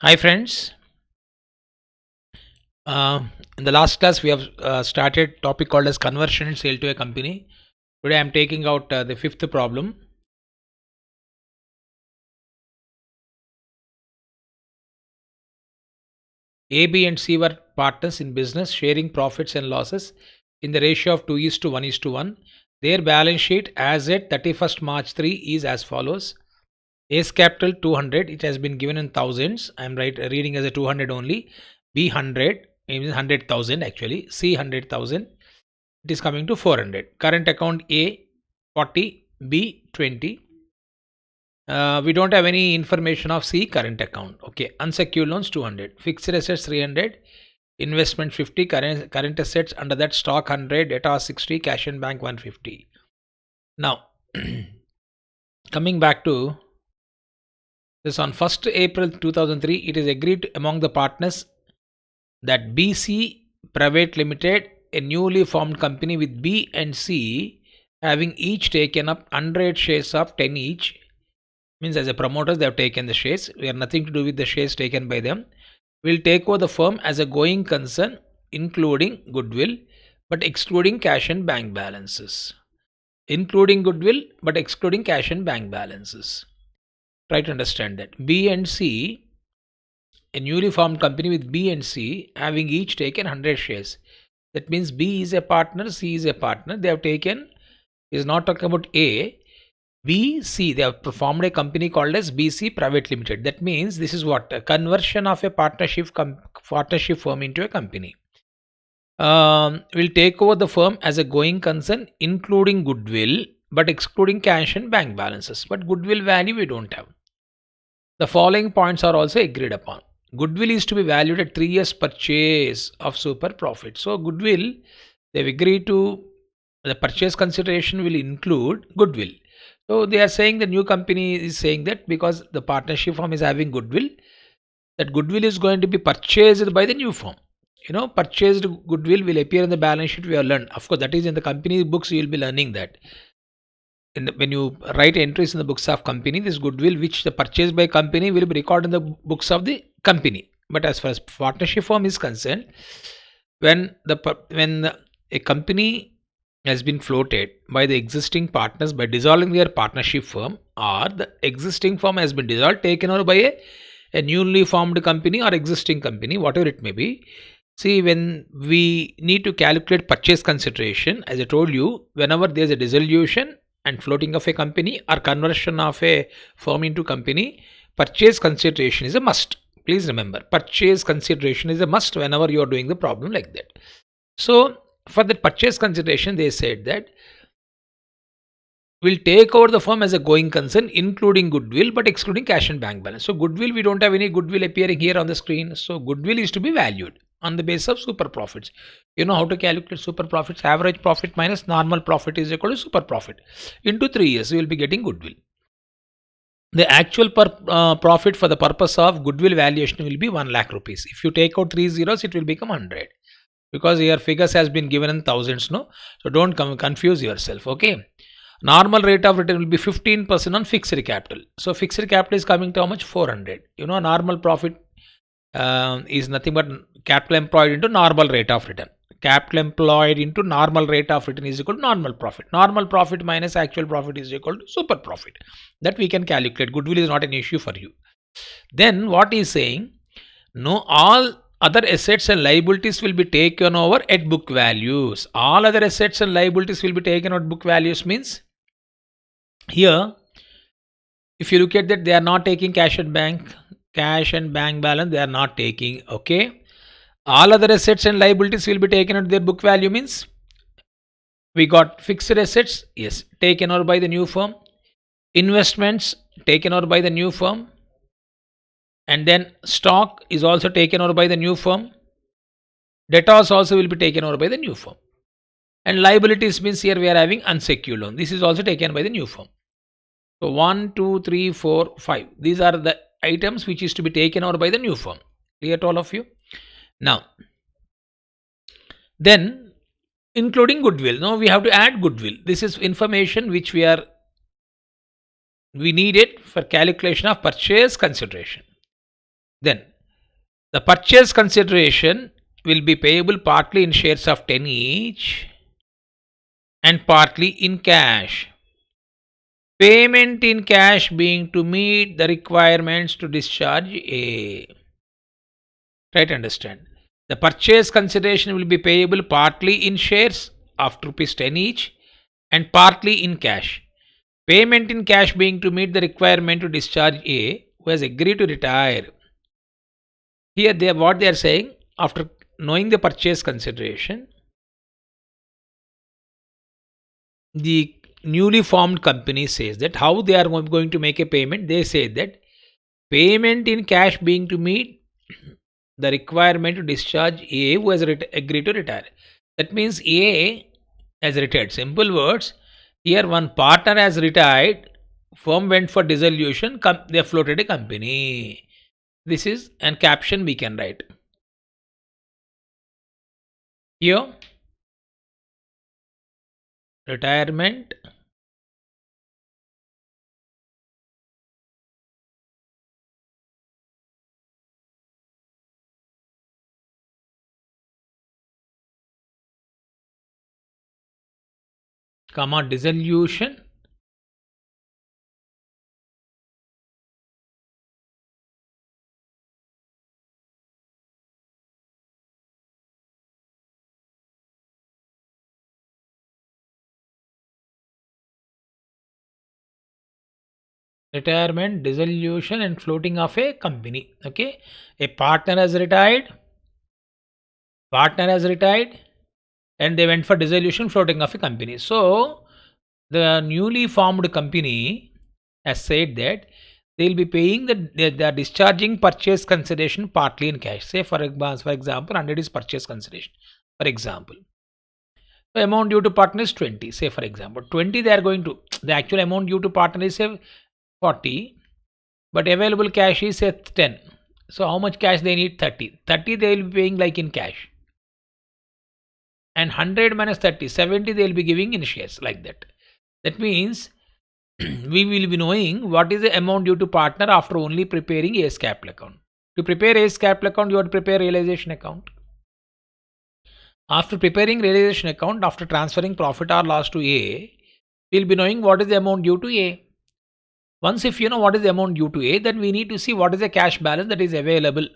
Hi friends. In the last class we have started topic called as conversion and sale to a company. Today I am taking out the fifth problem. A, B and C were partners in business sharing profits and losses in the ratio of 2 is to 1 is to 1. Their balance sheet as at 31st March 3 is as follows. A's capital 200, it has been given in thousands. I am reading as a 200 only. B 100, it means 100,000 actually. C 100,000. It is coming to 400. Current account A 40, B 20. We don't have any information of C current account. Okay, unsecured loans 200, fixed assets 300, investment 50, current assets under that stock 100, data 60, cash and bank 150. Now, coming back to this, on 1st April 2003, it is agreed among the partners that BC Private Limited, a newly formed company with B and C having each taken up 100 shares of 10 each, means as a promoters they have taken the shares, we have nothing to do with the shares taken by them, will take over the firm as a going concern including goodwill but excluding cash and bank balances. Including goodwill but excluding cash and bank balances. Try to understand that. B and C, a newly formed company with B and C having each taken 100 shares. That means B is a partner, C is a partner. They have taken, is not talking about A, B, C. They have formed a company called as BC Private Limited. That means this is what? A conversion of a partnership firm into a company. Will take over the firm as a going concern including goodwill but excluding cash and bank balances. But goodwill value we don't have. The following points are also agreed upon. Goodwill is to be valued at 3 years purchase of super profit. So goodwill, they've agreed to, the purchase consideration will include goodwill. So they are saying the new company is saying that because the partnership firm is having goodwill, that goodwill is going to be purchased by the new firm. Purchased goodwill will appear in the balance sheet. We have learned. Of course, that is in the company books. You will be learning that. When you write entries in the books of company, this goodwill which the purchased by company will be recorded in the books of the company. But as far as partnership firm is concerned, when a company has been floated by the existing partners by dissolving their partnership firm, or the existing firm has been dissolved, taken over by a newly formed company or existing company, whatever it may be. See, when we need to calculate purchase consideration, as I told you, whenever there is a dissolution and floating of a company or conversion of a firm into company, purchase consideration is a must. Please remember, purchase consideration is a must whenever you are doing the problem like that. So, for the purchase consideration, they said that will take over the firm as a going concern including goodwill but excluding cash and bank balance. So goodwill, we don't have any goodwill appearing here on the screen. So goodwill is to be valued on the basis of super profits. You know how to calculate super profits. Average profit minus normal profit is equal to super profit. Into 3 years, you will be getting goodwill. The actual profit for the purpose of goodwill valuation will be 1 lakh rupees. If you take out 3 zeros, it will become 100. Because your figures has been given in thousands, no? So don't confuse yourself, okay? Normal rate of return will be 15% on fixed capital. So fixed capital is coming to how much? 400. Normal profit is nothing but capital employed into normal rate of return. Capital employed into normal rate of return is equal to normal profit. Normal profit minus actual profit is equal to super profit. That we can calculate. Goodwill is not an issue for you. Then what is saying? No, all other assets and liabilities will be taken over at book values. All other assets and liabilities will be taken at book values means here, if you look at that, they are not taking cash and bank balance, they are not taking, okay. All other assets and liabilities will be taken at their book value means we got fixed assets, yes, taken over by the new firm, investments taken over by the new firm, and then stock is also taken over by the new firm. Debtors also will be taken over by the new firm. And liabilities means here we are having unsecured loan. This is also taken by the new firm. So 1, 2, 3, 4, 5. These are the items which is to be taken over by the new firm. Clear to all of you? Now, then including goodwill. Now we have to add goodwill. This is information which we need it for calculation of purchase consideration. Then The purchase consideration will be payable partly in shares of 10 each and partly in cash. Payment in cash being to meet the requirements to discharge A. Try to understand. The purchase consideration will be payable partly in shares of rupees 10 each and partly in cash. Payment in cash being to meet the requirement to discharge A who has agreed to retire. Here what they are saying, after knowing the purchase consideration, the newly formed company says that how they are going to make a payment. They say that payment in cash being to meet the requirement to discharge A who has agreed to retire. That means A has retired. Simple words. Here one partner has retired. Firm went for dissolution. They floated a company. This is an caption we can write. Here retirement comma dissolution retirement, dissolution and floating of a company. Okay, a partner has retired, and they went for dissolution, floating of a company. So the newly formed company has said that they will be paying the discharging purchase consideration partly in cash. Say for example 100 is purchase consideration, for example. The amount due to partner is 20. Say for example 20 they are going to, the actual amount due to partner is say 40, but available cash is say 10. So how much cash they need? 30. 30 they will be paying like in cash, and 100 minus 30, 70 they will be giving in shares, like that. That means we will be knowing what is the amount due to partner after only preparing A's capital account. To prepare A's capital account, you have to prepare realization account. After preparing realization account, after transferring profit or loss to A, we will be knowing what is the amount due to A. Once if you know what is the amount due to A, then we need to see what is the cash balance that is available.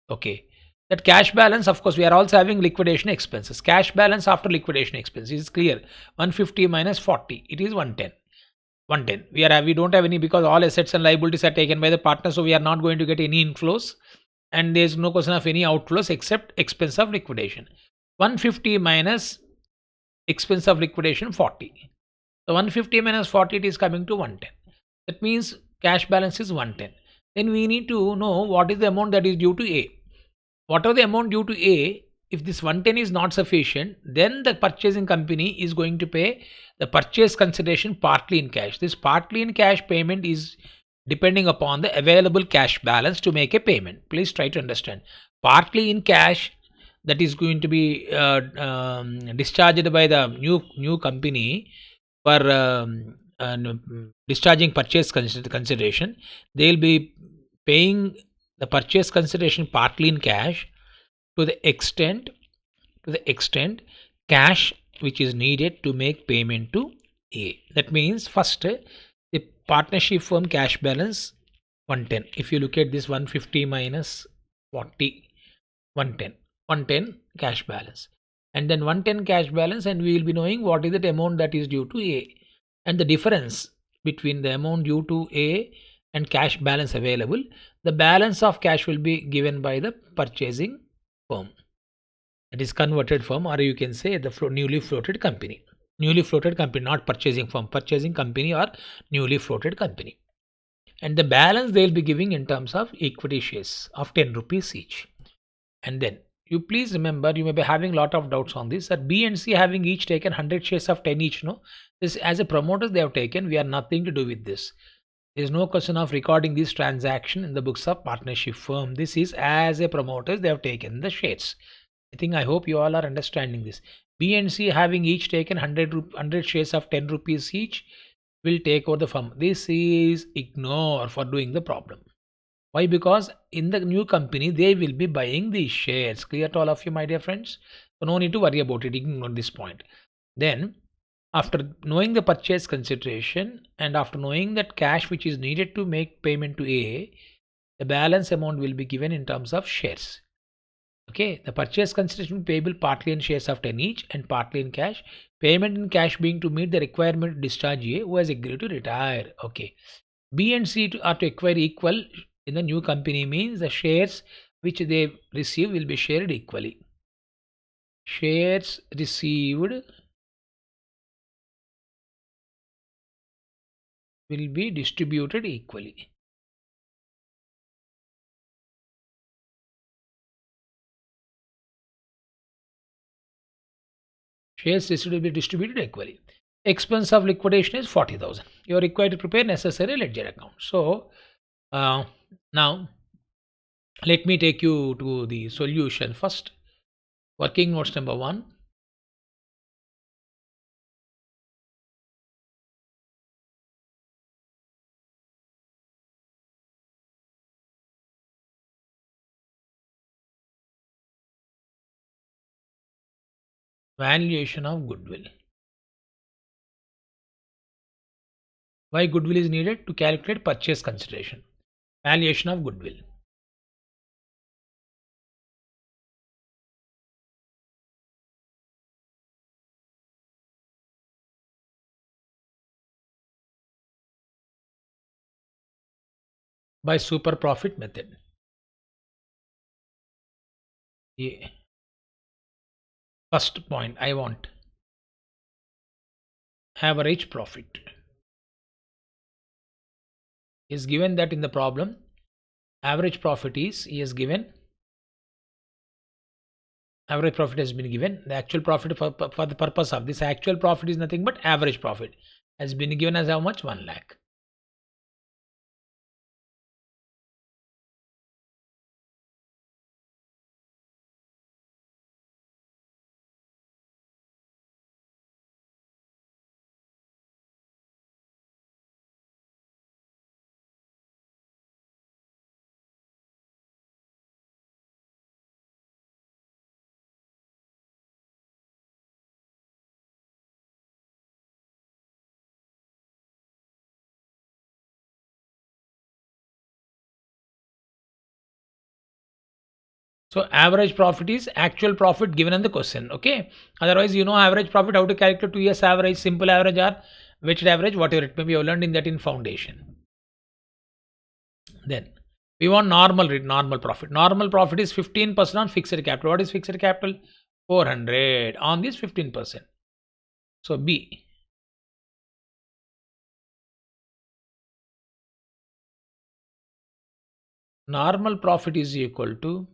Okay. That cash balance, of course, we are also having liquidation expenses. Cash balance after liquidation expenses is clear. 150 minus 40, it is 110. 110. We don't have any, because all assets and liabilities are taken by the partner, so we are not going to get any inflows, and there is no question of any outflows except expense of liquidation. 150 minus expense of liquidation 40. So 150 minus 40, it is coming to 110. That means cash balance is 110. Then we need to know what is the amount that is due to A. Whatever the amount due to A, if this 110 is not sufficient, then the purchasing company is going to pay the purchase consideration partly in cash. This partly in cash payment is depending upon the available cash balance to make a payment. Please try to understand. Partly in cash, that is going to be discharged by the new company for discharging purchase consideration. They will be paying the purchase consideration partly in cash to the extent cash which is needed to make payment to A. That means first the partnership firm cash balance 110. If you look at this 150 minus 40, 110 cash balance, and then 110 cash balance, and we will be knowing what is the amount that is due to A, and the difference between the amount due to A and cash balance available, the balance of cash will be given by the purchasing firm. It is converted firm, or you can say the newly floated company. Newly floated company, not purchasing firm. Purchasing company or newly floated company. And the balance they will be giving in terms of equity shares of 10 rupees each. And then you please remember, you may be having a lot of doubts on this, that B and C having each taken 100 shares of 10 each. No, this as a promoters they have taken. We are nothing to do with this. There is no question of recording this transaction in the books of partnership firm. This is as a promoters they have taken the shares. I hope you all are understanding this. B and C having each taken 100 shares of 10 rupees each will take over the firm. This is ignore for doing the problem. Why? Because in the new company, they will be buying these shares. Clear to all of you, my dear friends? So no need to worry about it. Ignore this point. Then, after knowing the purchase consideration and after knowing that cash which is needed to make payment to A, the balance amount will be given in terms of shares. Okay, the purchase consideration payable partly in shares of 10 each and partly in cash. Payment in cash being to meet the requirement to discharge A who has agreed to retire. Okay. B and C are to acquire equal in the new company means the shares which they receive will be shared equally. Shares received will be distributed equally. Shares received will be distributed equally. Expense of liquidation is 40,000. You are required to prepare necessary ledger account. So now let me take you to the solution first. Working notes number 1. Valuation of goodwill. Why goodwill is needed? To calculate purchase consideration. Valuation of goodwill. By super profit method. Yeah. First point I want average profit is given that in the problem average profit is he has given average profit has been given. The actual profit for the purpose of this actual profit is nothing but average profit has been given as how much? 1 lakh. So average profit is actual profit given in the question. Okay. Otherwise, you know average profit, how to calculate 2 years average, simple average or weighted average, whatever it may be. You learned in that in foundation. Then we want normal profit. Normal profit is 15% on fixed capital. What is fixed capital? 400 on this 15%. So B. Normal profit is equal to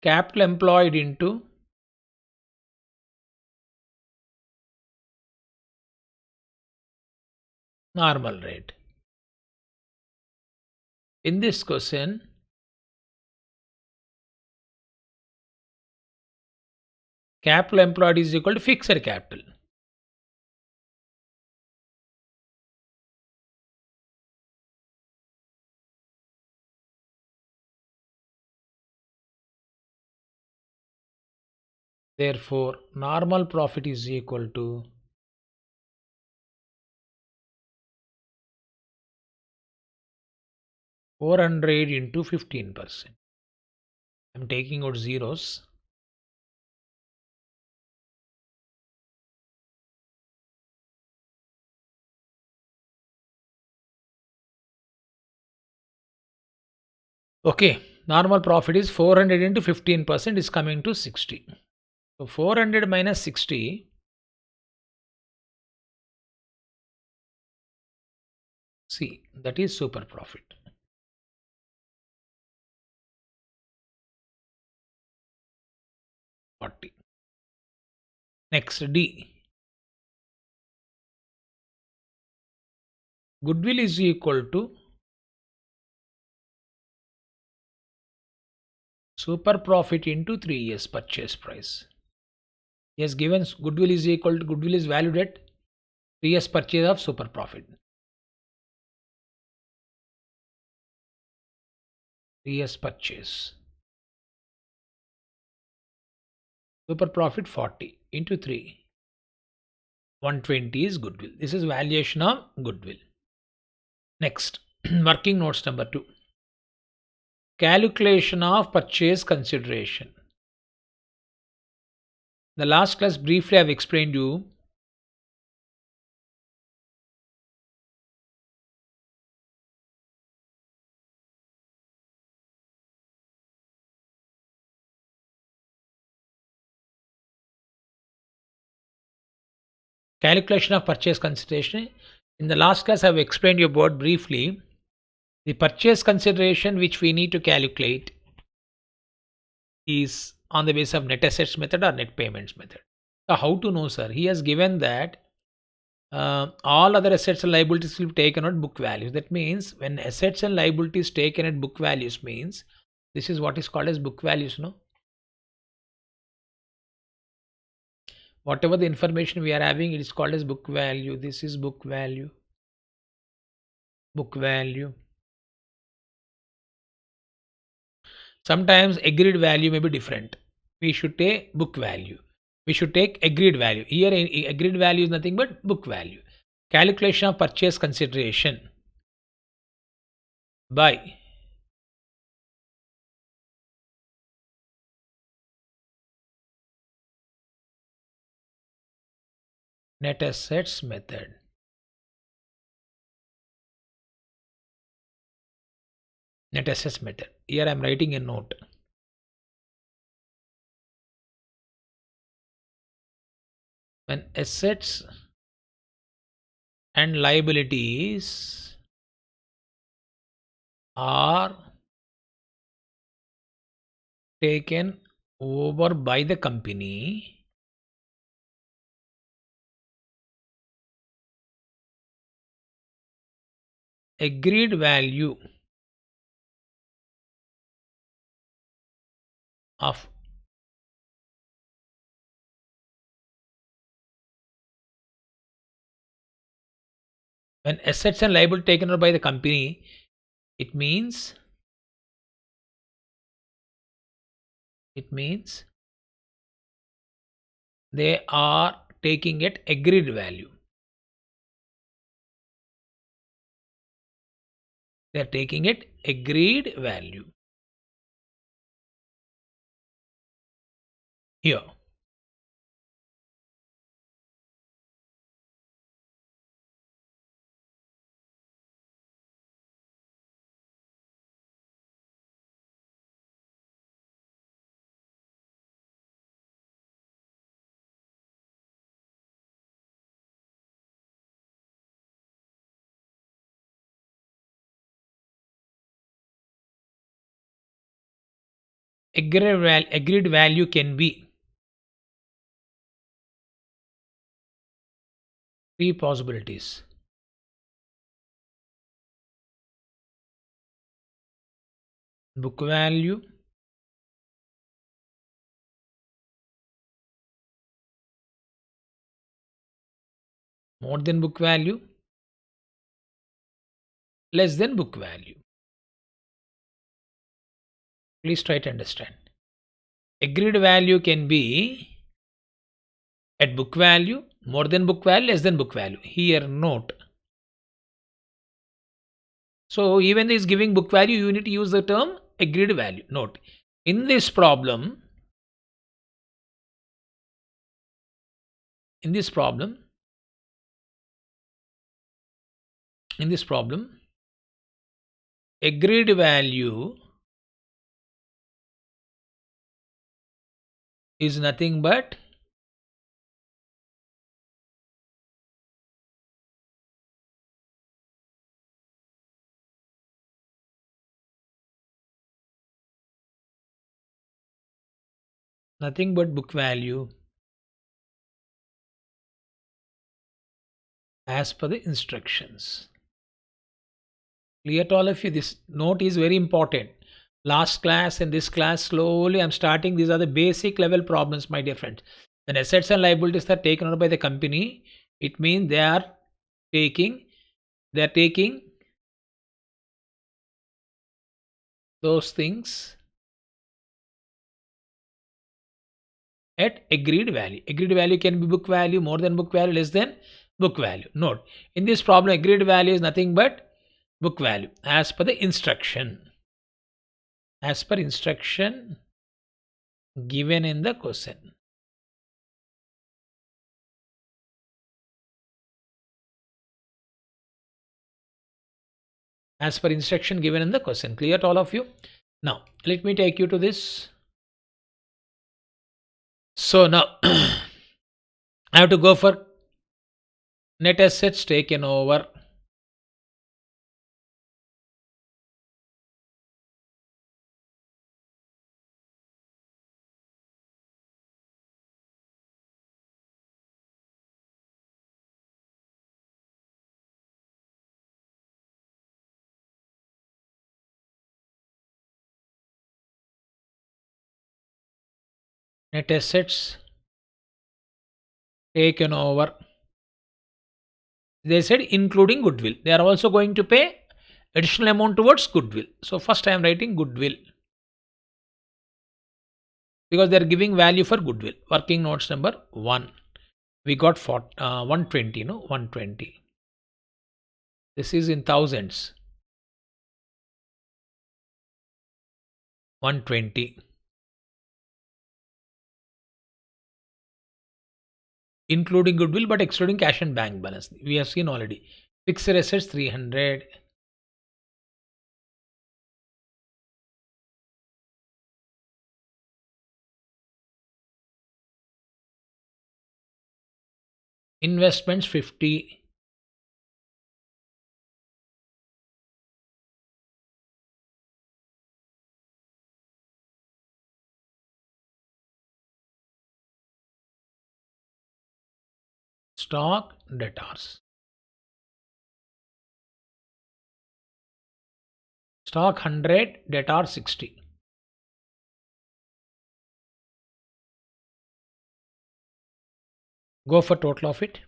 capital employed into normal rate. In this question, capital employed is equal to fixed capital. Therefore, normal profit is equal to 400 into 15%. I'm taking out zeros. Okay, normal profit is 400 into 15% is coming to 60. So 400 minus 60, see, that is super profit. Next D. Goodwill is equal to super profit into 3 years purchase price. He has given goodwill is equal to goodwill is valued at 3 years purchase of super profit. 3 years purchase. Super profit 40 into 3. 120 is goodwill. This is valuation of goodwill. Next, working notes number 2. Calculation of purchase consideration. The last class briefly I have explained you. Calculation of purchase consideration. In the last class I have explained you about briefly the purchase consideration which we need to calculate is on the basis of net assets method or net payments method. So how to know, sir? He has given that all other assets and liabilities will be taken at book values. That means when assets and liabilities taken at book values means this is what is called as book values, no? Whatever the information we are having, it is called as book value. This is book value. Book value. Sometimes agreed value may be different. We should take book value. We should take agreed value. Here agreed value is nothing but book value. Calculation of purchase consideration by net assets method. Net assets method. Here I am writing a note. When assets and liabilities are taken over by the company, agreed value of when assets and liability taken over by the company, it means they are taking it agreed value. They are taking it agreed value. Here. Agreed value can be three possibilities. Book value, more than book value, less than book value. Please try to understand. Agreed value can be at book value, more than book value, less than book value. Here, note. So, even is giving book value, you need to use the term agreed value. Note. In this problem, agreed value is nothing but book value as per the instructions. Clear to all of you? This note is very important. Last class and this class, slowly I'm starting. These are the basic level problems, my dear friends. When assets and liabilities are taken over by the company, it means they are taking those things at agreed value. Agreed value can be book value, more than book value, less than book value. Note, in this problem, agreed value is nothing but book value as per the instruction. As per instruction given in the question. As per instruction given in the question. Clear to all of you? Now, let me take you to this. So now, I have to go for net assets taken over. Net assets taken over. They said including goodwill. They are also going to pay additional amount towards goodwill. So first I am writing goodwill because they are giving value for goodwill. Working notes number 1. We got 120, no? 120. This is in thousands. 120. Including goodwill but excluding cash and bank balance. We have seen already. Fixed assets 300. Investments 50. Stock debtors. Stock 100, debtor 60. Go for total of it.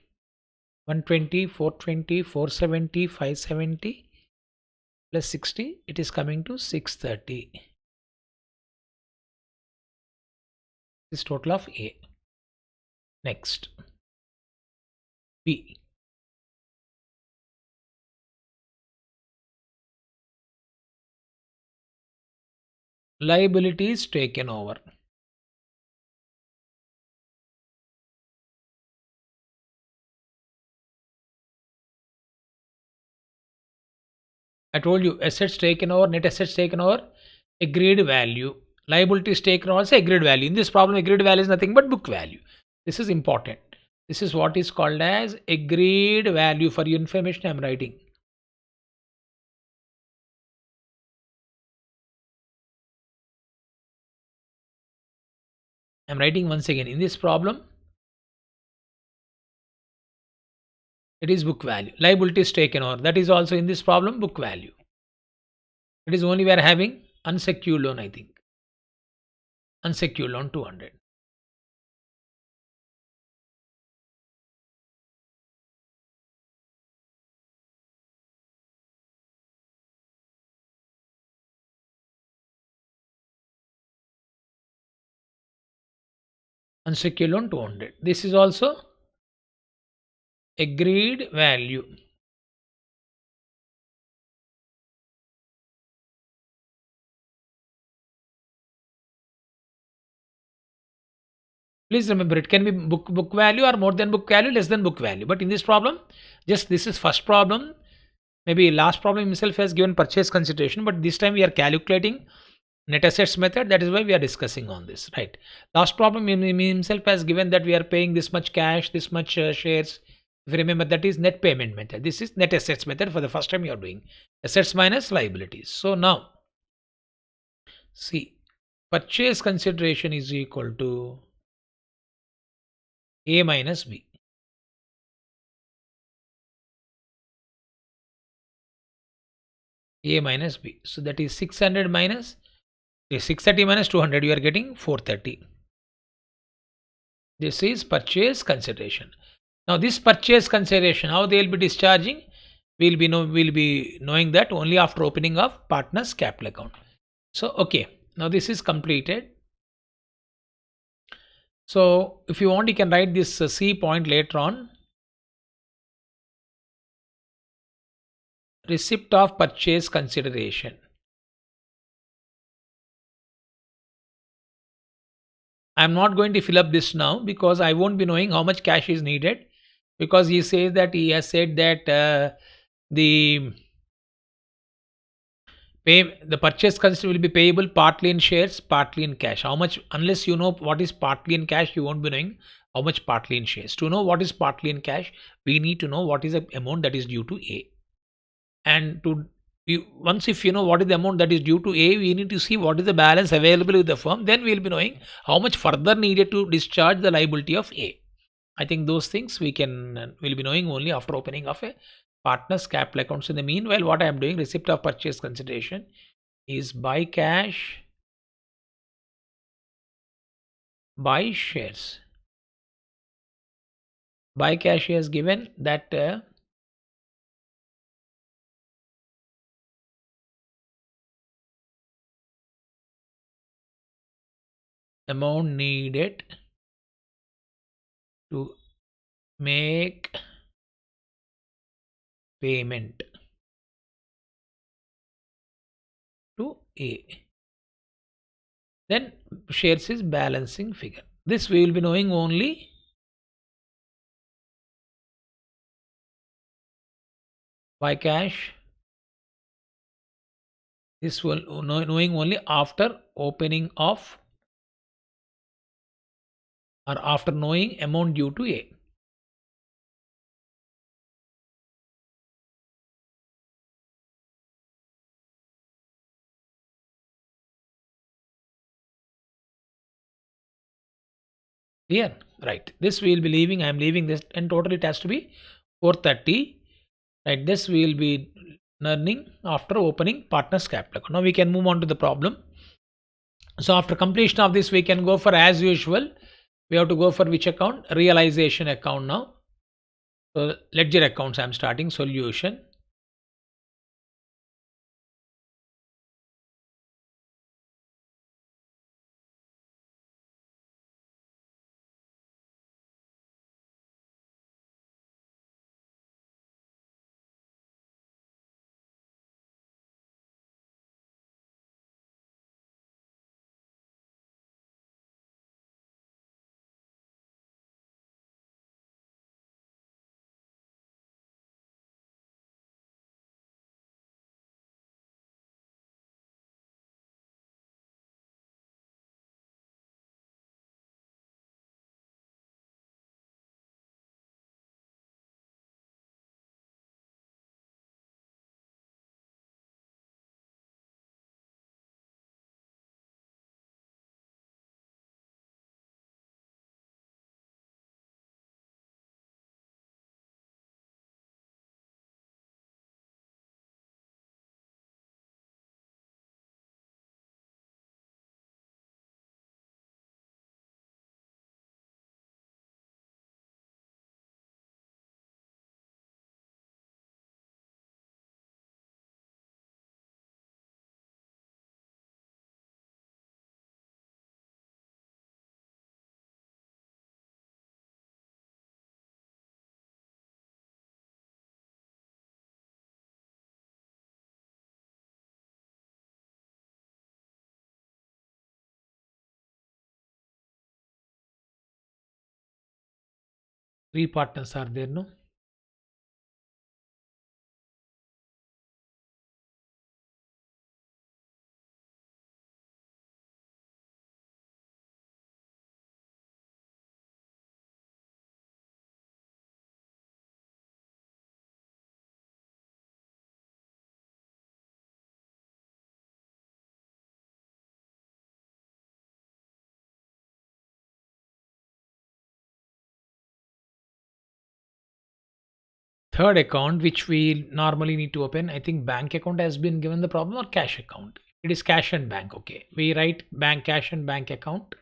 120, 420, 470, 570 plus 60. It is coming to 630. This is total of A. Next. B. Liabilities taken over. I told you assets taken over, net assets taken over, agreed value. Liabilities taken over, also agreed value. In this problem, agreed value is nothing but book value. This is important. This is what is called as agreed value. For your information, I am writing. I am writing once again. In this problem, it is book value. Liabilities taken over. That is also in this problem book value. It is only we are having unsecured loan, I think. Unsecured loan 200. Unsecured loan 200. This is also agreed value. Please remember, it can be book value or more than book value, less than book value. But in this problem, just this is first problem. Maybe last problem himself has given purchase consideration, but this time we are calculating net assets method. That is why we are discussing on this, right? Last problem himself has given that we are paying this much cash, this much shares. If you remember, that is net payment method. This is net assets method. For the first time you are doing assets minus liabilities. So now see, purchase consideration is equal to A minus B. A minus B. So that is 600 minus 630 minus 200. You are getting 430. This is purchase consideration. Now this purchase consideration, how they will be discharging, we'll be knowing that only after opening of partner's capital account. So okay, now this is completed. So if you want, you can write this C point later on. Receipt of purchase consideration. I'm not going to fill up this now because I won't be knowing how much cash is needed, because he says that he has said that the the purchase consideration will be payable partly in shares, partly in cash. How much? Unless you know what is partly in cash, you won't be knowing how much partly in shares. To know what is partly in cash, we need to know what is the amount that is due to A. And once if you know what is the amount that is due to A, we need to see what is the balance available with the firm. Then we will be knowing how much further needed to discharge the liability of A. I think those things will be knowing only after opening of a partner's capital accounts. In the meanwhile, what I am doing, receipt of purchase consideration is buy cash, buy shares. Buy cash has given that amount needed to make payment to A. Then shares is balancing figure. This we will be knowing only by cash. This will knowing only after opening of, or after knowing amount due to A. Clear? Right. This we will be leaving. I am leaving this, and total it has to be 430. Right. This we will be learning after opening partner's capital account. Now we can move on to the problem. So after completion of this, we can go for, as usual, we have to go for which account? Realization account now. So ledger accounts, I'm starting solution. Three partners are there, no? Third account, which we normally need to open, I think bank account has been given the problem, or cash account. It is cash and bank. Okay. We write bank cash and bank account.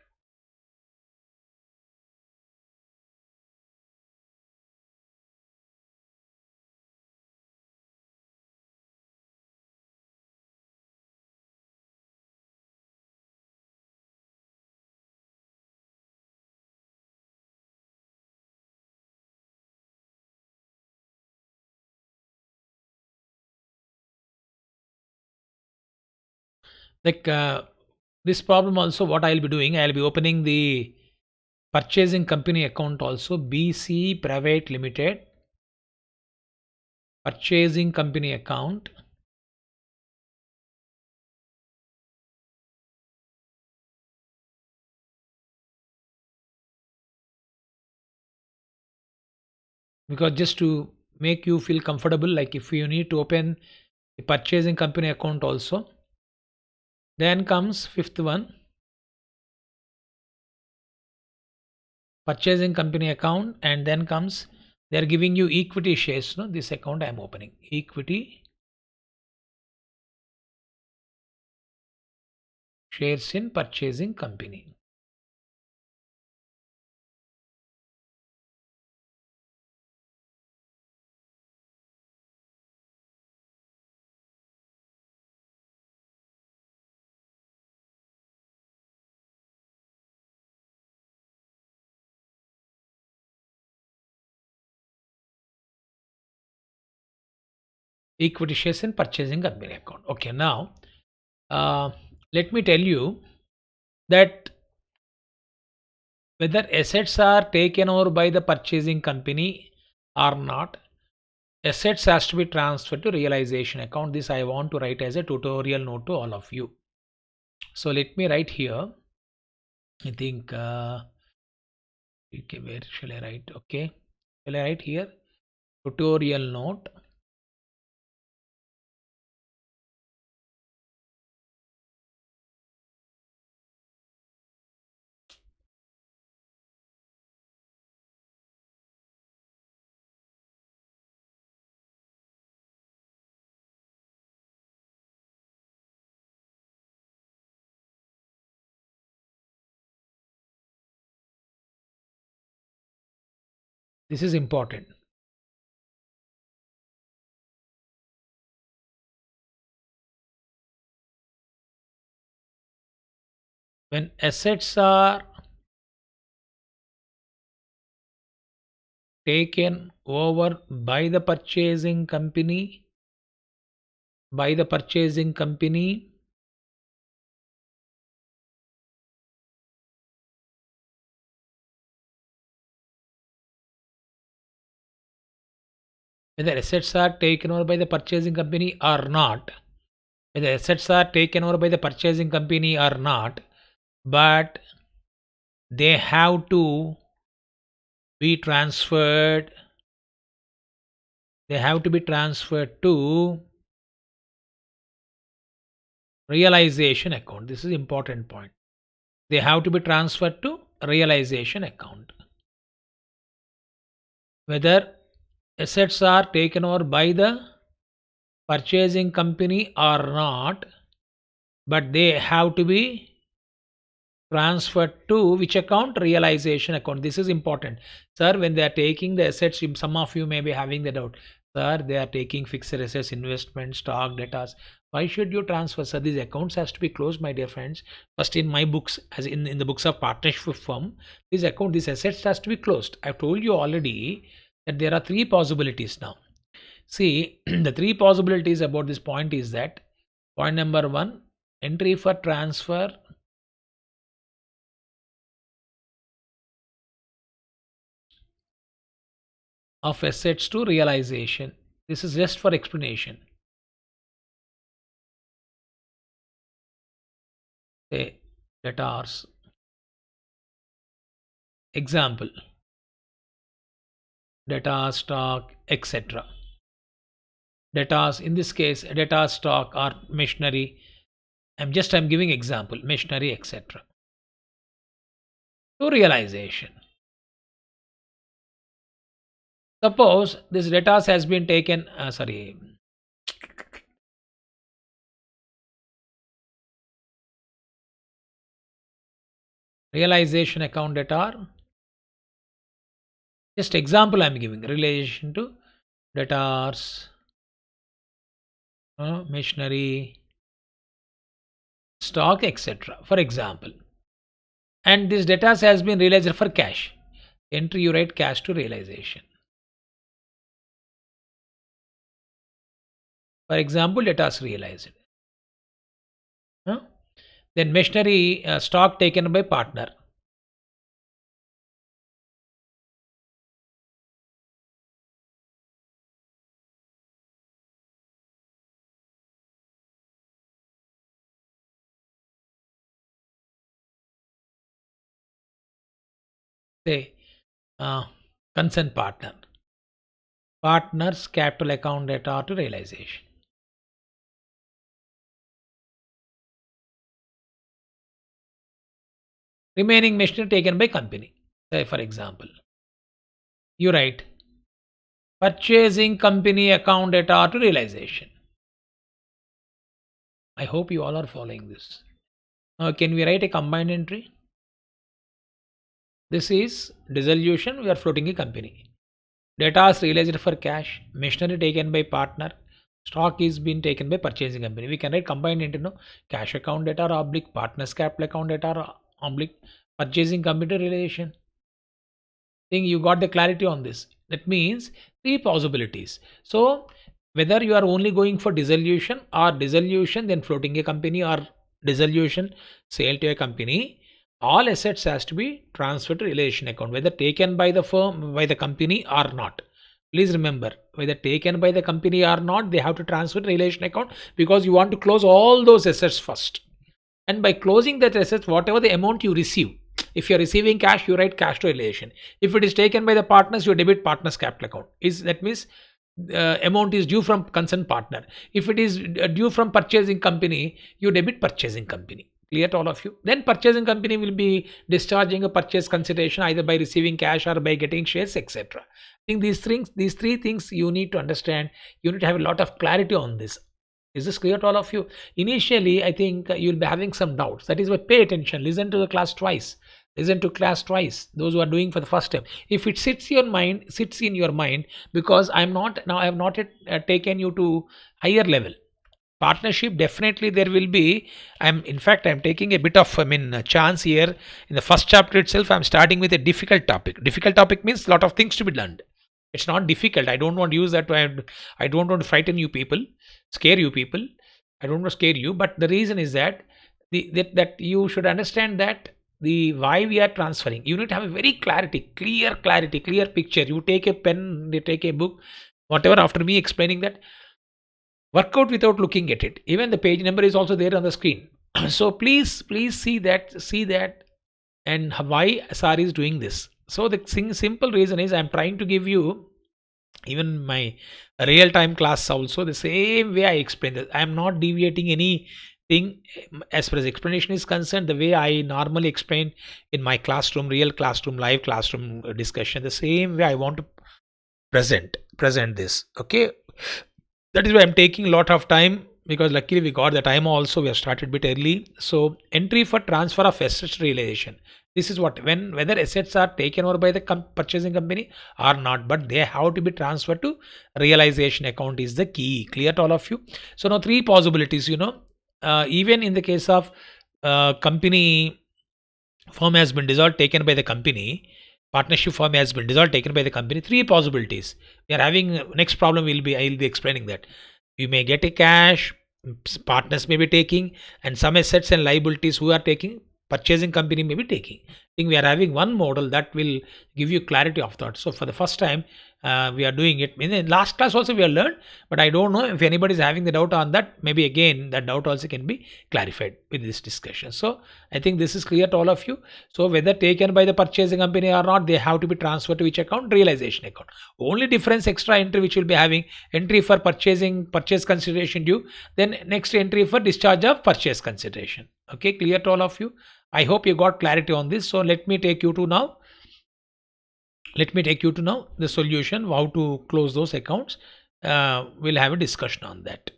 Like this problem also, what I'll be doing, I'll be opening the purchasing company account also, BC Private Limited, purchasing company account. Because just to make you feel comfortable, like if you need to open the purchasing company account also, then comes fifth one, purchasing company account, and then comes, they're giving you equity shares. No, this account I'm opening equity shares in purchasing company. Equity shares in purchasing company account. Okay, now uh, let me tell you that whether assets are taken over by the purchasing company or not, assets has to be transferred to realization account. This I want to write as a tutorial note to all of you. So let me write here. I think okay, where shall I write? Okay, shall I write here tutorial note? This is important. When assets are taken over by the purchasing company, by the purchasing company, whether assets are taken over by the purchasing company or not, whether assets are taken over by the purchasing company or not, but they have to be transferred, they have to be transferred to realization account. This is important point. They have to be transferred to realization account. Whether assets are taken over by the purchasing company or not, but they have to be transferred to which account? Realization account. This is important, sir. When they are taking the assets, some of you may be having the doubt, sir, they are taking fixed assets, investment, stock, debtors, why should you transfer? Sir, these accounts has to be closed, my dear friends. First, in my books, as in the books of partnership firm, these assets has to be closed. I've told you already that there are three possibilities now. See, the three possibilities about this point is that, point number one, entry for transfer of assets to realization. This is just for explanation. Say debtors. Example, data stock, etc. Debtors, in this case, data stock or machinery. I'm giving example, machinery, etc. To realization. Suppose this debtors has been taken, sorry, realization account debtor. Just example I'm giving, relation to debtors, machinery, stock, etc. For example, and this debtors has been realized for cash. Entry, you write cash to realization. For example, debtors realized. Then machinery stock taken by partner. Say uh, consent partner. Partners capital account data to realization. Remaining machinery taken by company. Say for example, you write purchasing company account data to realization. I hope you all are following this. Can we write a combined entry? This is dissolution. We are floating a company. Data is realized for cash. Machinery taken by partner. Stock is being taken by purchasing company. We can write combined into no cash account data or oblique partners capital account data or oblique purchasing company realization. Think you got the clarity on this. That means three possibilities. So whether you are only going for dissolution or dissolution then floating a company or dissolution sale to a company, all assets has to be transferred to realization account whether taken by the firm by the company or not. Please remember, whether taken by the company or not, they have to transfer to realization account because you want to close all those assets first. And by closing that assets, whatever the amount you receive, if you're receiving cash, you write cash to relation. If it is taken by the partners, you debit partners capital account. Is that means amount is due from concerned partner. If it is due from purchasing company, you debit purchasing company. Clear to all of you? Then purchasing company will be discharging a purchase consideration either by receiving cash or by getting shares, etc. I think these three things you need to understand. You need to have a lot of clarity on this. Is this clear to all of you? Initially, I think you'll be having some doubts. That is why pay attention. Listen to the class twice. Listen to class twice. Those who are doing for the first time. If it sits in your mind, because I have not yet taken you to higher level. Partnership, definitely there will be. I'm taking a bit of chance here. In the first chapter itself, I'm starting with a difficult topic. Difficult topic means a lot of things to be done. It's not difficult. I don't want to use that. I don't want to frighten you people, scare you people. I don't want to scare you. But the reason is that that you should understand that the why we are transferring. You need to have a very clarity, clear picture. You take a pen, you take a book, whatever. After me explaining that, work out without looking at it. Even the page number is also there on the screen. So please see that, and why SR is doing this. So the simple reason is I'm trying to give you even my real time class also the same way I explain this. I'm not deviating anything as far as explanation is concerned. The way I normally explain in my classroom, real classroom, live classroom discussion, the same way I want to present this. Okay, that is why I'm taking a lot of time, because luckily we got the time also. We have started a bit early. So entry for transfer of assets realization. This is what, when whether assets are taken over by the purchasing company or not, but they have to be transferred to realization account is the key. Clear to all of you? So now three possibilities. Even in the case of company firm has been dissolved, taken by the company. Partnership firm has been dissolved, taken by the company. Three possibilities. We are having next problem. I will be explaining that. You may get a cash, partners may be taking, and some assets and liabilities who are taking, purchasing company may be taking. I think we are having one model that will give you clarity of that. So for the first time, we are doing it. In the last class also we have learned, but I don't know if anybody is having the doubt on that. Maybe again that doubt also can be clarified with this discussion. So I think this is clear to all of you. So whether taken by the purchasing company or not, they have to be transferred to which account? Realization account. Only difference extra entry which will be having, entry for purchase consideration due, then next entry for discharge of purchase consideration. Okay, clear to all of you? I hope you got clarity on this. So let me take you to now the solution, how to close those accounts. We'll have a discussion on that.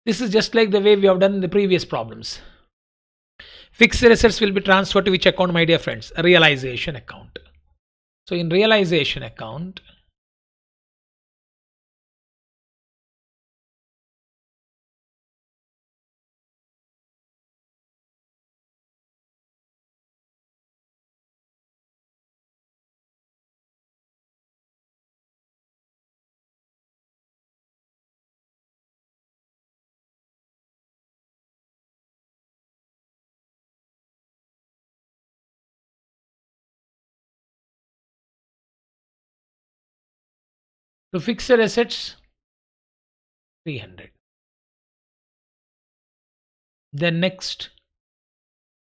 This is just like the way we have done in the previous problems. Fixed assets will be transferred to which account, my dear friends? Realization account. So in realization account, To fixed assets 300. Then next,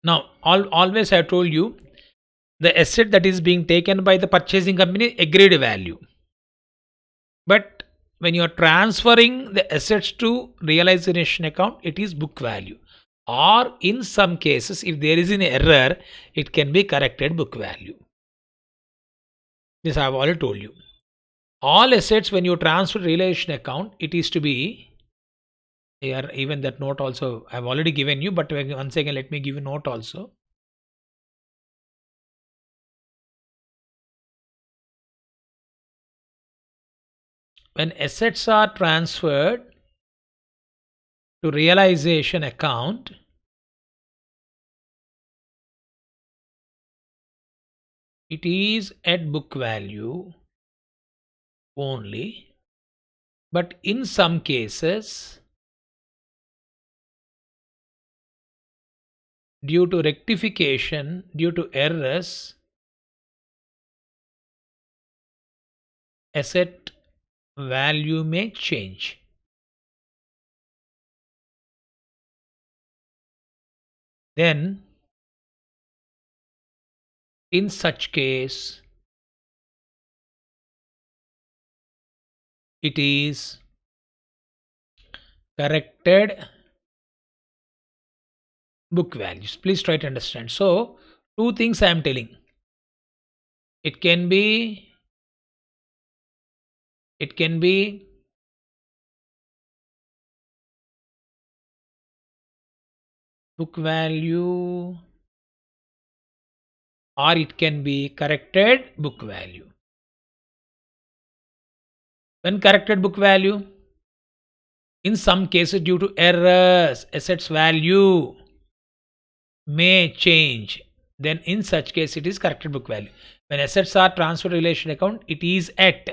now always I told you the asset that is being taken by the purchasing company agreed value, but when you are transferring the assets to realization account, it is book value, or in some cases if there is an error, it can be corrected book value. This I have already told you. All assets when you transfer realization account, it is to be here. Even that note also I have already given you, but once again let me give a note also. When assets are transferred to realization account, it is at book value only, but in some cases due to rectification, due to errors, asset value may change. Then in such case it is corrected book values. Please try to understand. So two things I am telling. It can be book value, or it can be corrected book value. When corrected book value, in some cases due to errors, assets value may change. Then in such case it is corrected book value. When assets are transferred to relation account, it is at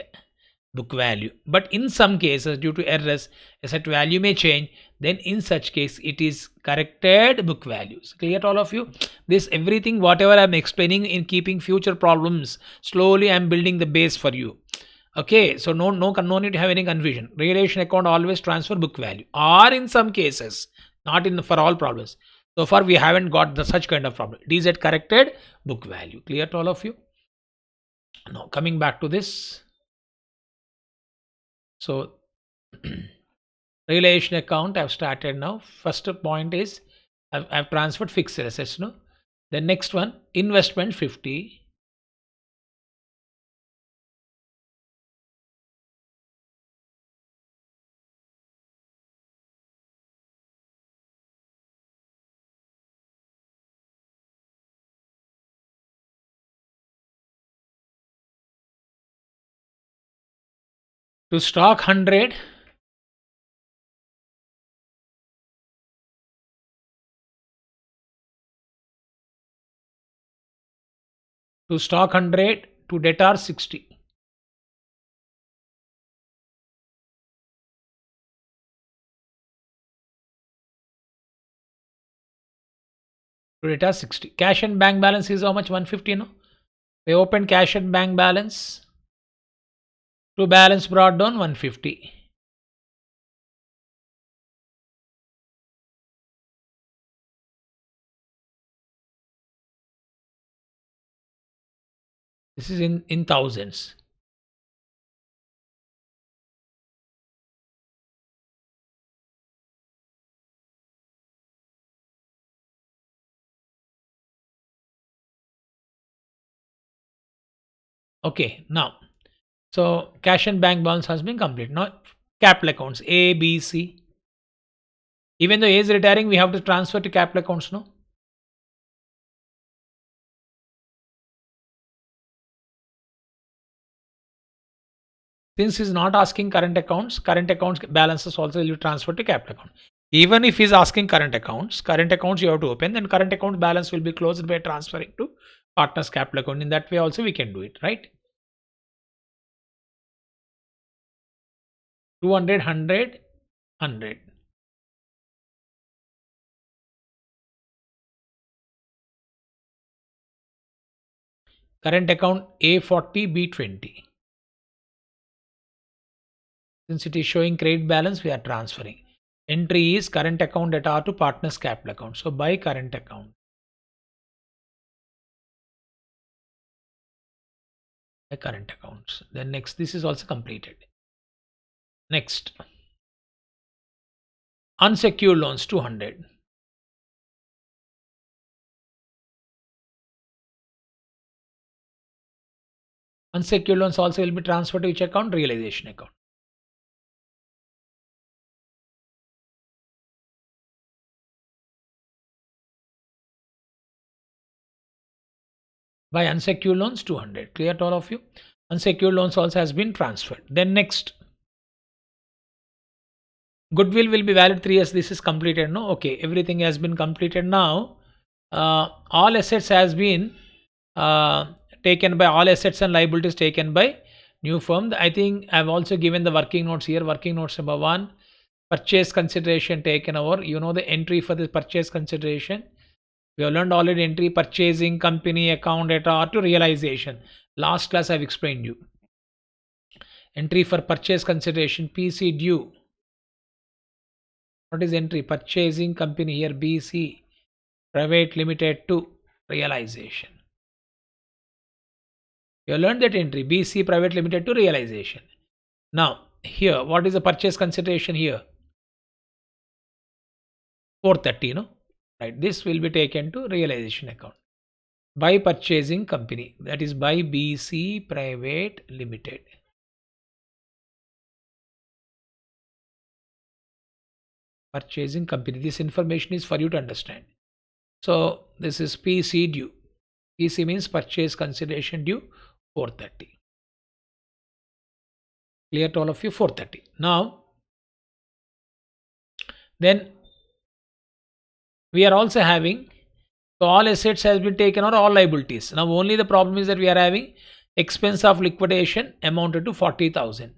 book value, but in some cases due to errors, asset value may change. Then in such case it is corrected book values. Clear to all of you? This everything whatever I am explaining in keeping future problems, slowly I am building the base for you. Okay, so no need to have any confusion. Relation account always transfer book value, or in some cases, not in for all problems. So far we haven't got the such kind of problem. It is at corrected book value. Clear to all of you? Now coming back to this. So realization account I've started now. First point is I've transferred fixed assets. No, the next one investment 50. To stock 100. To stock 100. To debtor 60. To debtor 60. Cash and bank balance is how much? 150. No, we opened cash and bank balance. To balance brought down 150. This is in thousands. Okay, now so cash and bank balance has been complete. Now capital accounts A, B, C. Even though A is retiring, we have to transfer to capital accounts. No. Since he's not asking current accounts balances also will be transferred to capital account. Even if he's asking current accounts you have to open, then current account balance will be closed by transferring to partner's capital account. In that way also we can do it, right? 200, 100, 100. Current account A40, B20. Since it is showing credit balance, we are transferring. Entry is current account at R to partner's capital account. So buy current account. By current accounts. Then next, this is also completed. Next, unsecured loans 200. Unsecured loans also will be transferred to which account? Realization account. By unsecured loans 200. Clear to all of you? Unsecured loans also has been transferred. Then next, goodwill will be valid 3 years. This is completed. No, okay, everything has been completed. Now all assets has been taken by all assets and liabilities taken by new firm. I think I've also given the working notes here. Working notes number 1, purchase consideration taken over. You know the entry for the purchase consideration. We have learned already. Entry purchasing company account at R to realization. Last class I've explained you. Entry for purchase consideration PC due. What is entry? Purchasing company here BC private limited to realization. You have learned that entry BC private limited to realization. Now here, what is the purchase consideration here? 430, no? Right. This will be taken to realization account. By purchasing company, that is by BC private limited. Purchasing company. This information is for you to understand. So this is PC due. PC means purchase consideration due 430. Clear to all of you? 430. Now, then we are also having, so all assets has been taken or all liabilities. Now only the problem is that we are having expense of liquidation amounted to 40,000.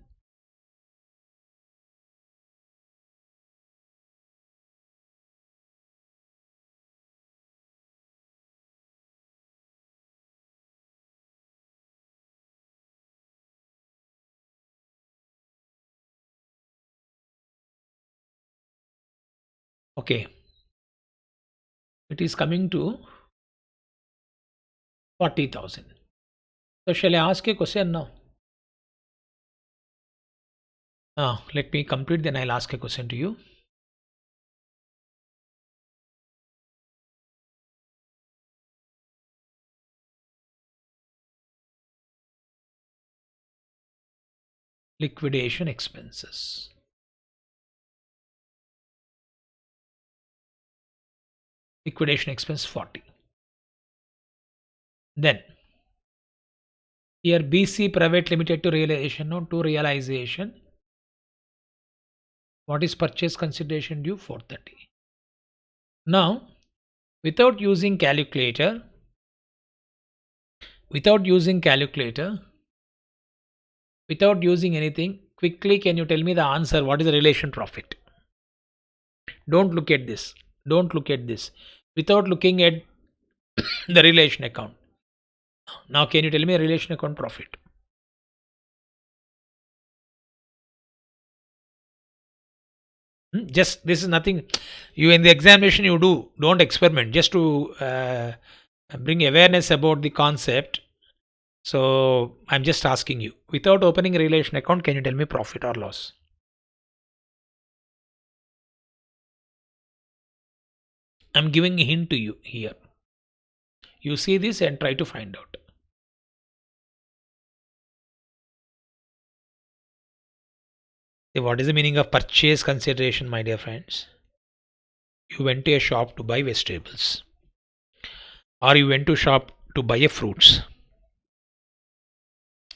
Okay. It is coming to 40,000. So shall I ask a question now? Let me complete, then I'll ask a question to you. Liquidation expenses. Liquidation expense 40. Then here BC private limited to realization, no, to realization. What is purchase consideration due? 430. Now without using calculator, without using anything, quickly can you tell me the answer? What is the relation profit? Don't look at this. Don't look at this. Without looking at the relation account. Now can you tell me a relation account profit? Just this is nothing. You in the examination you do. Don't experiment. Just to bring awareness about the concept. So I'm just asking you. Without opening a relation account, can you tell me profit or loss? I'm giving a hint to you here. You see this and try to find out. What is the meaning of purchase consideration, my dear friends? You went to a shop to buy vegetables, or you went to shop to buy a fruits.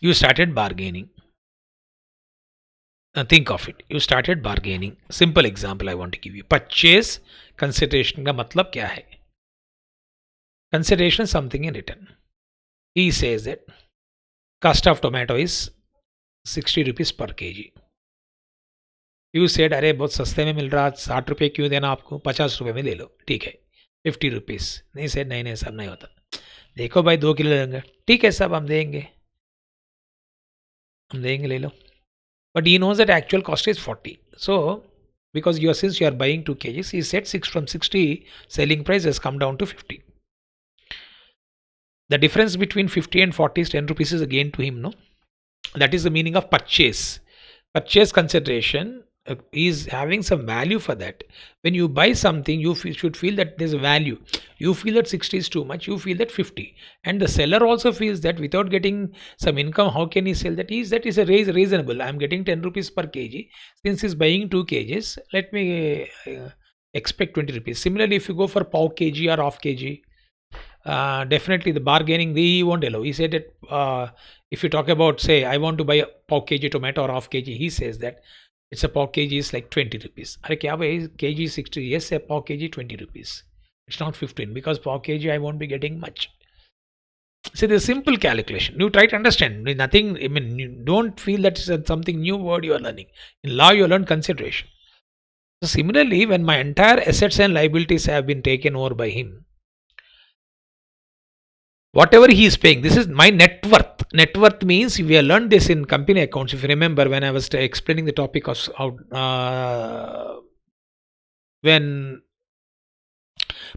You started bargaining. Now think of it. You started bargaining. Simple example I want to give you. Purchase consideration का मतलब क्या है? Consideration something in return. He says that cost of tomato is 60 rupees per kg. You said अरे बहुत सस्ते में मिल रहा, 60 रुपये क्यों देना आपको, 50 रुपये में ले लो, ठीक है, 50 रुपीज़. नहीं सर, नहीं सब नहीं होता. देखो भाई 2 किलो लेंगे, ठीक है साहब हम देंगे, ले लो. but he knows that actual cost is 40. So because since you are buying 2 kgs, he said 6 from 60 selling price has come down to 50. The difference between 50 and 40 is 10 rupees is a gain to him, no? That is the meaning of purchase. Purchase consideration is having some value for that. When you buy something, you should feel that there's a value. You feel that 60 is too much, you feel that 50. And the seller also feels that without getting some income, how can he sell that? That is a reasonable. I'm getting 10 rupees per kg. Since he's buying 2 kgs, let me expect 20 rupees. Similarly, if you go for pav kg or half kg, definitely the bargaining he won't allow. He said that if you talk about, say, I want to buy a pav kg tomato or half kg, he says that it's a pav kg is like 20 rupees. Are kya bhai, kg 60? Yes, a pav kg 20 rupees. It's not 15 because pav kg I won't be getting much. See, the simple calculation. You try to understand. Nothing. I mean, you don't feel that it's something new word you are learning. In law, you learn consideration. So similarly, when my entire assets and liabilities have been taken over by him, whatever he is paying, this is my net worth. Net worth means we have learned this in company accounts. If you remember, when I was explaining the topic of how when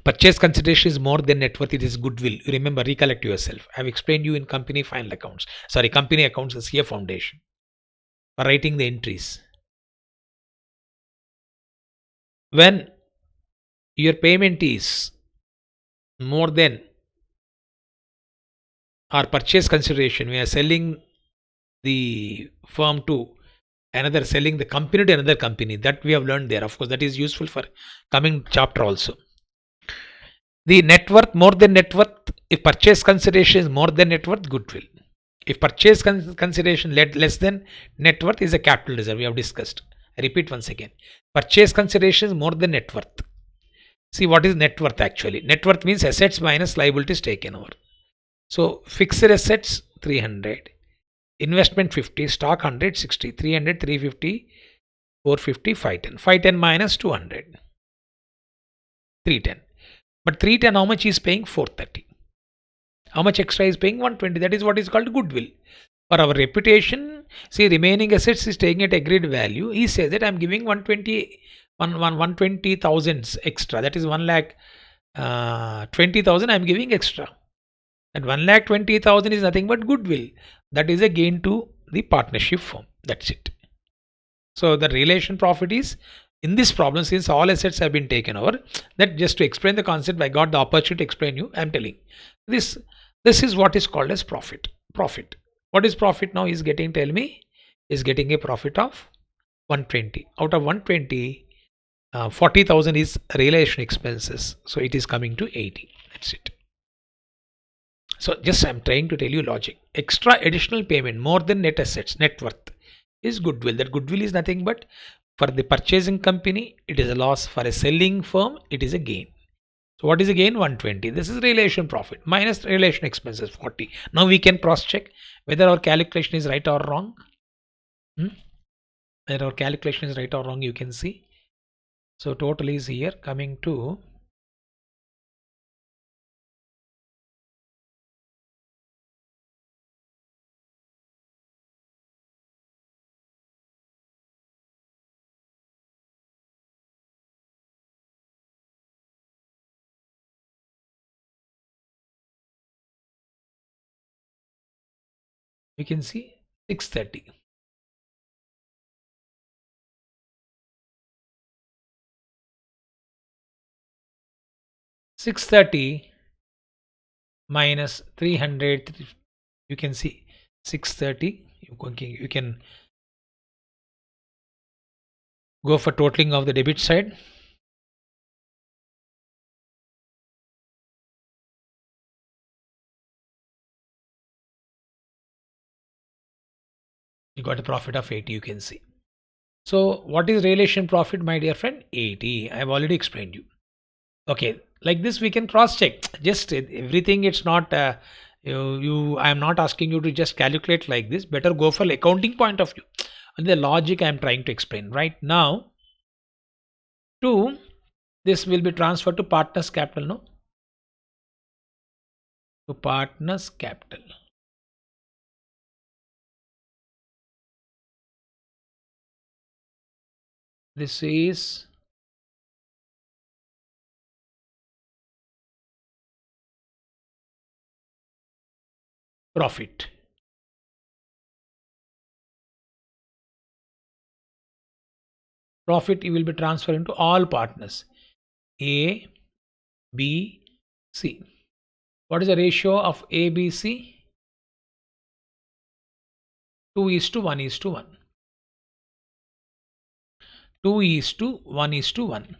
purchase consideration is more than net worth, it is goodwill. Remember, recollect yourself. I have explained you in company final accounts. Sorry, company accounts, the CA foundation, for writing the entries. When your payment is more than our purchase consideration, we are selling the firm to another, selling the company to another company, that we have learned there. Of course, that is useful for coming chapter also. The net worth more than net worth, if purchase consideration is more than net worth, goodwill. If purchase consideration less than net worth is a capital reserve, we have discussed. I repeat once again, purchase consideration is more than net worth. See, what is net worth actually? Net worth means assets minus liabilities taken over. So fixed assets 300, investment 50, stock 100, 60, 300, 350, 450, 510. 510 minus 200, 310. But 310, how much is paying? 430. How much extra is paying? 120. That is what is called goodwill. For our reputation, see, remaining assets is taking at agreed value. He says that I'm giving 120,000 extra. That is 1 lakh 20,000 I'm giving extra. That 1,20,000 is nothing but goodwill. That is a gain to the partnership firm. That's it. So the relation profit is, in this problem, since all assets have been taken over, that just to explain the concept, I got the opportunity to explain you. I'm telling this. This is what is called as profit. Profit. What is profit now? Is getting, tell me, is getting a profit of 120. Out of 120, 40,000 is realization expenses. So it is coming to 80. That's it. So just I'm trying to tell you logic. Extra additional payment more than net assets, net worth, is goodwill. That goodwill is nothing but, for the purchasing company, it is a loss. For a selling firm, it is a gain. So what is a gain? 120. This is realization profit minus realization expenses 40. Now we can cross check whether our calculation is right or wrong. Whether our calculation is right or wrong, you can see. So total is here coming to you can see 630. 630 minus 300, you can see 630. You can go for totaling of the debit side. You got a profit of 80, you can see. So what is realization profit, my dear friend? 80. I have already explained you. Okay, like this we can cross check. Just everything, it's not I am not asking you to just calculate like this. Better go for accounting point of view and the logic I am trying to explain right now. To this will be transferred to partners capital, no? To partners capital. This is profit. Profit will be transferred into all partners A, B, C. What is the ratio of A, B, C? 2 is to 1 is to 1. 2 is to 1 is to 1.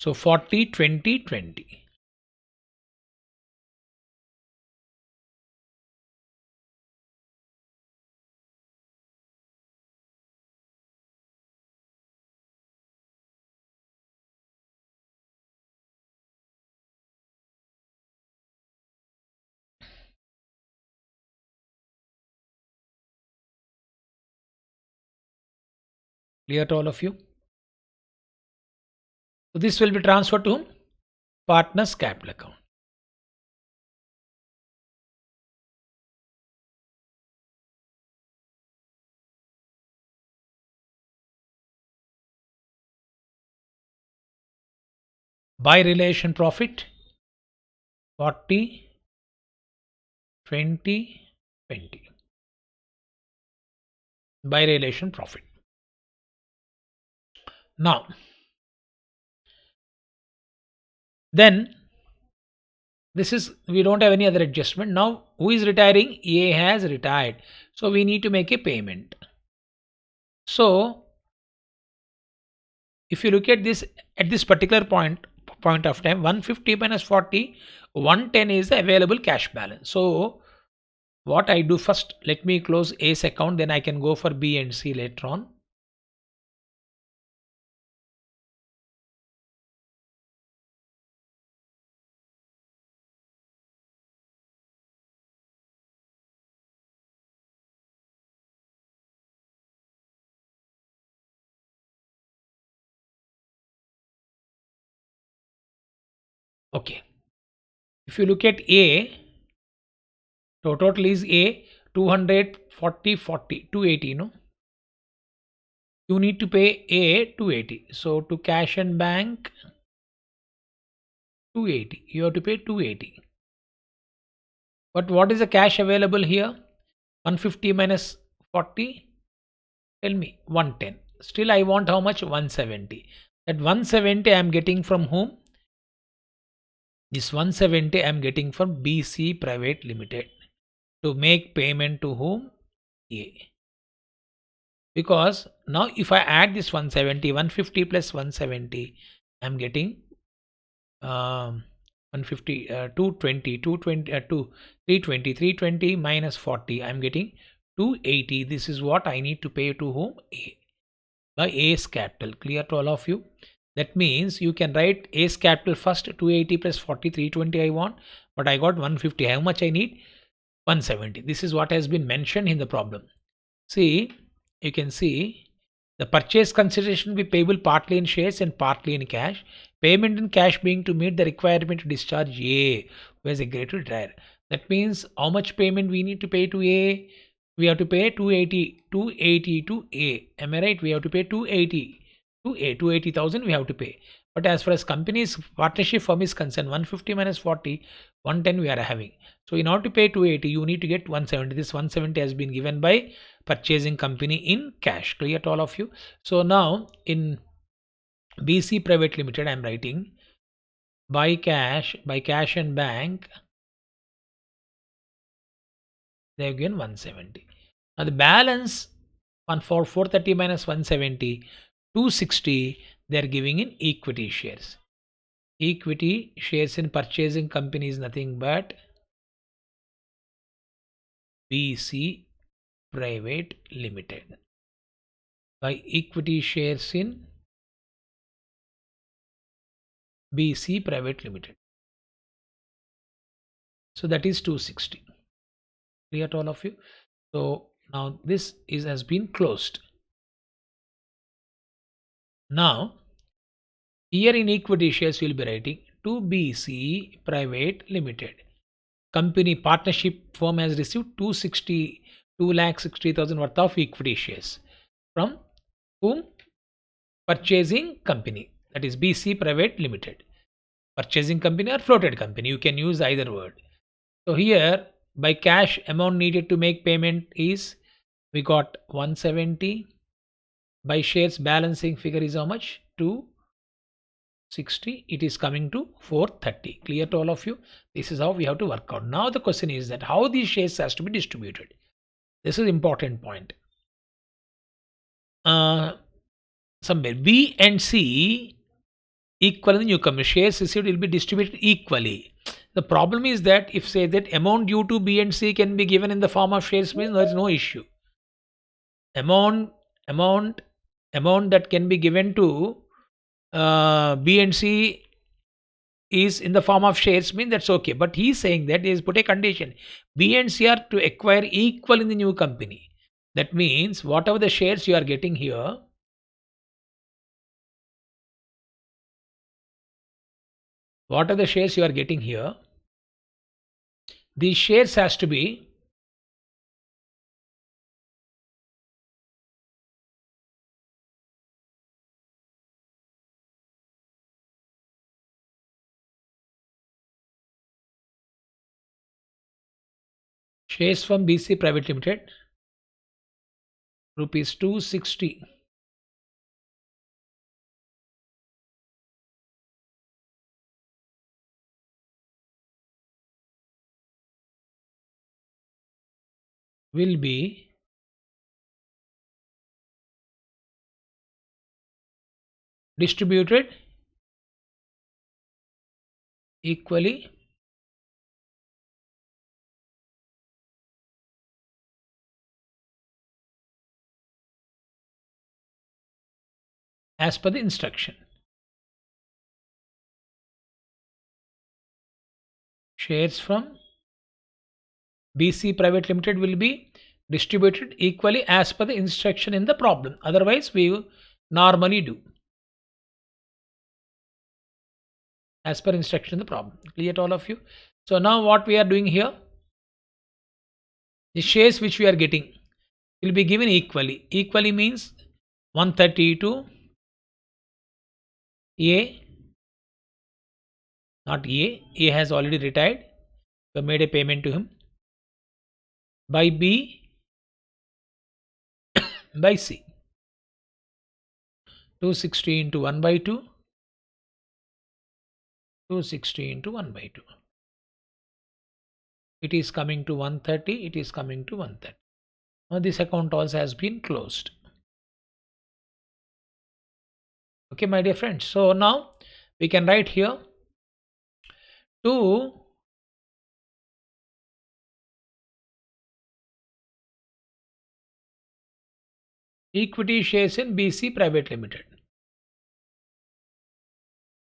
So 40, 20, 20. Clear to all of you? So this will be transferred to partners capital account. By relation profit 40, 20, 20. By relation profit. Now, then this is, we don't have any other adjustment. Now, who is retiring? A has retired. So we need to make a payment. So if you look at this at this particular point of time, 150 minus 40, 110 is the available cash balance. So what I do first, let me close A's account, then I can go for B and C later on. Okay. If you look at A, so total is A 240, 40, 280, no? You need to pay A 280. So to cash and bank 280. You have to pay 280. But what is the cash available here? 150 minus 40. Tell me 110. Still I want how much? 170. That 170 I am getting from whom? This 170 I am getting from BC Private Limited. To make payment to whom? A. Because now if I add this 170, 150 plus 170, I am getting 150, 220, 320, 320 minus 40, I am getting 280. This is what I need to pay to whom? A. By A's capital. Clear to all of you? That means you can write A's capital first, 280 plus 40, 320 I want, but I got 150. How much I need? 170. This is what has been mentioned in the problem. See, you can see the purchase consideration will be payable partly in shares and partly in cash. Payment in cash being to meet the requirement to discharge A, who has agreed to retire. That means how much payment we need to pay to A? We have to pay 280 to A. Am I right? We have to pay 280 to A. 280,000 we have to pay. But as far as company's partnership firm is concerned, 150 minus 40, 110 we are having. So in order to pay 280, you need to get 170. This 170 has been given by purchasing company in cash. Clear to all of you? So now in BC Private Limited, I am writing by cash and bank, they have given 170. Now the balance for 430 minus 170, 260, they are giving in equity shares. Equity shares in purchasing company is nothing but BC Private Limited. By equity shares in BC Private Limited. So that is 260. Clear to all of you? So now this has been closed. Now here in equity shares we will be writing to BC Private Limited. Company partnership firm has received 260 2,60,000 worth of equity shares. From whom? Purchasing company, that is BC Private Limited. Purchasing company or floated company, you can use either word. So here by cash amount needed to make payment is, we got 170. By shares balancing figure is how much? 260. It is coming to 430. Clear to all of you? This is how we have to work out. Now the question is that how these shares has to be distributed. This is important point. Somewhere B and C equal in the newcomer, shares received will be distributed equally. The problem is that if say that amount due to B and C can be given in the form of shares, means there is no issue. Amount that can be given to B and C is in the form of shares, means that's okay. But he's saying that he has put a condition: B and C are to acquire equal in the new company. That means whatever the shares you are getting here, these shares has to be shares from BC Private Limited, rupees 260. Will be distributed equally as per the instruction. Shares from BC Private Limited will be distributed equally as per the instruction in the problem. Otherwise, we normally do as per instruction in the problem. Clear to all of you? So now what we are doing here, the shares which we are getting will be given equally. Equally means 130 to A, not A. A has already retired. We made a payment to him. By B, by C. 260 into 1 by 2. 260 into 1 by 2. It is coming to 130. It is coming to 130. Now this account also has been closed. Okay, my dear friends. So now we can write here 2 equity shares in BC Private Limited.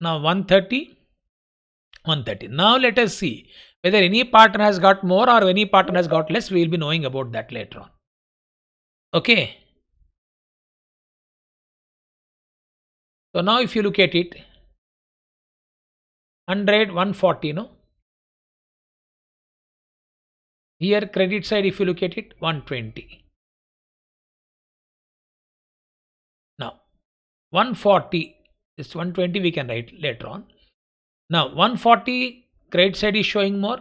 Now 130, 130. Now let us see whether any partner has got more or any partner has got less. We will be knowing about that later on. Okay. So now if you look at it, 100, 140, no? Here credit side, if you look at it, 120. Now 140, this 120 we can write later on. Now 140 credit side is showing more.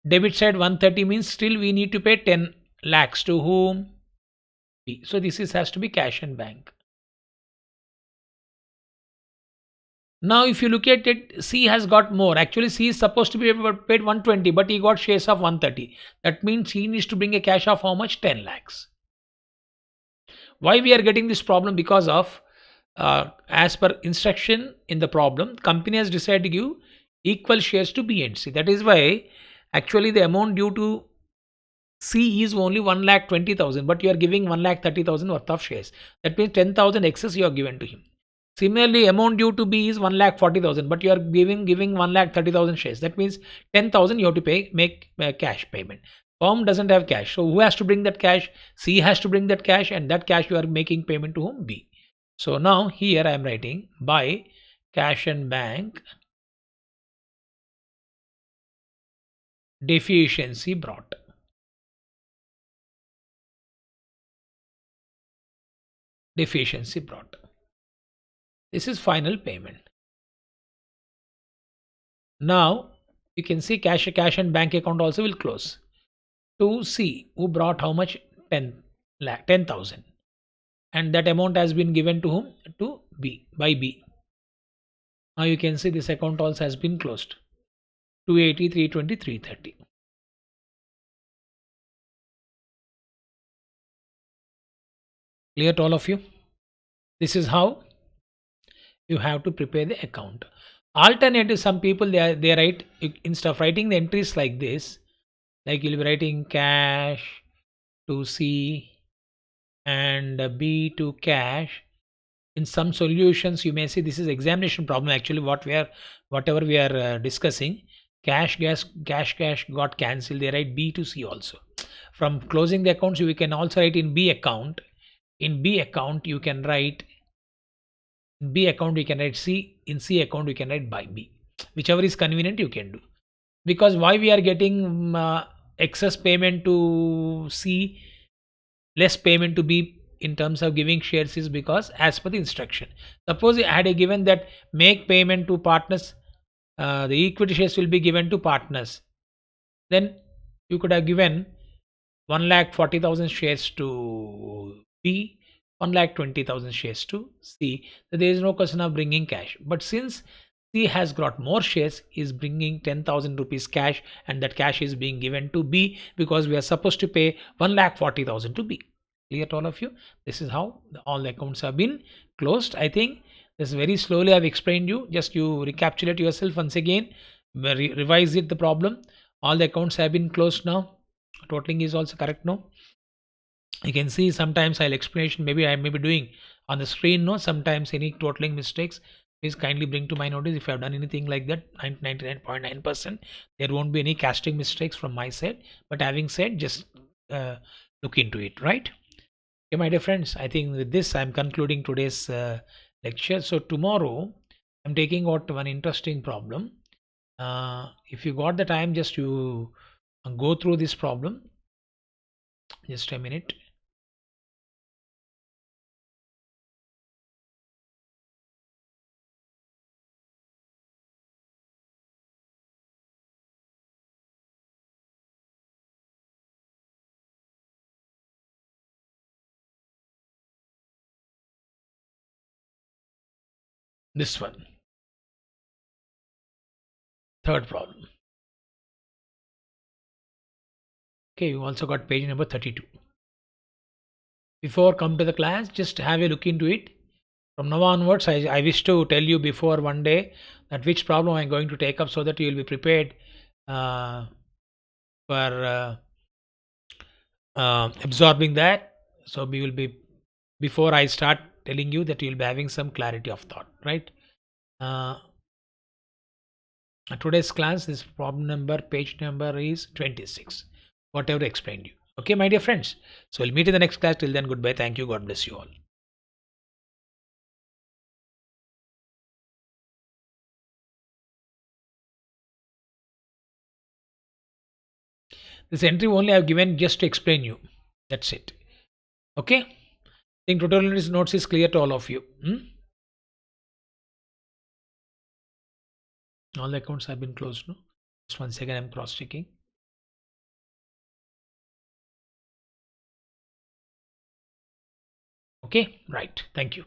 Debit side 130 means still we need to pay 10 lakhs to whom? B. So this has to be cash and bank. Now if you look at it, C has got more. Actually C is supposed to be paid 120, but he got shares of 130. That means he needs to bring a cash of how much? 10 lakhs. Why we are getting this problem? Because of as per instruction in the problem, company has decided to give equal shares to B and C. That is why actually the amount due to C is only 1,20,000, but you are giving 1,30,000 worth of shares. That means 10,000 excess you are given to him. Similarly, amount due to B is 1,40,000, but you are giving 1,30,000 shares. That means 10,000 you have to pay, make cash payment. Firm doesn't have cash, so who has to bring that cash? C has to bring that cash, and that cash you are making payment to whom? B. So now here I am writing by cash and bank deficiency brought. deficiency brought. This is final payment. Now you can see cash and bank account also will close. To C, who brought how much? 10 lakh, 10,000, and that amount has been given to whom? To B, by B. Now you can see this account also has been closed. 280, 320, 330. Clear to all of you? This is how you have to prepare the account. Alternative, some people they write, instead of writing the entries like this, like you'll be writing cash to C and B to cash. In some solutions you may see this is examination problem. Actually whatever we are discussing, cash got cancelled, they write B to C also. From closing the accounts we can also write in B account. In B account you can write, in B account you can write C, in C account you can write by B, whichever is convenient you can do. Because why we are getting excess payment to C, less payment to B in terms of giving shares is because as per the instruction. Suppose I had a given that make payment to partners, the equity shares will be given to partners, then you could have given 1,40,000 shares to B, 1,20,000 shares to C. So there is no question of bringing cash. But since C has got more shares, is bringing 10,000 rupees cash, and that cash is being given to B because we are supposed to pay 1,40,000 to B. Clear to all of you? This is how all the accounts have been closed. I think this very slowly I've explained you. Just you recapitulate yourself once again, revise it the problem. All the accounts have been closed now. Totaling is also correct now. You can see sometimes I'll explanation, maybe I may be doing on the screen. No, sometimes any totaling mistakes, please kindly bring to my notice. If I have done anything like that, 99.9% there won't be any casting mistakes from my side. But having said, just look into it, right? Okay, my dear friends, I think with this I'm concluding today's lecture. So tomorrow I'm taking out one interesting problem. If you got the time, just you go through this problem. Just a minute. This one, third problem. Okay, you also got page number 32. Before come to the class, just have a look into it. From now onwards, I wish to tell you before one day that which problem I'm going to take up, so that you will be prepared for absorbing that. So we will be, before I start telling you, that you will be having some clarity of thought, right? Today's class, this problem number, page number is 26. Whatever I explained you. Okay, my dear friends. So we'll meet in the next class. Till then, goodbye. Thank you. God bless you all. This entry only I've given just to explain you. That's it. Okay. I think tutorial notes is clear to all of you. All the accounts have been closed. No? Just 1 second. I'm cross checking. Okay. Right. Thank you.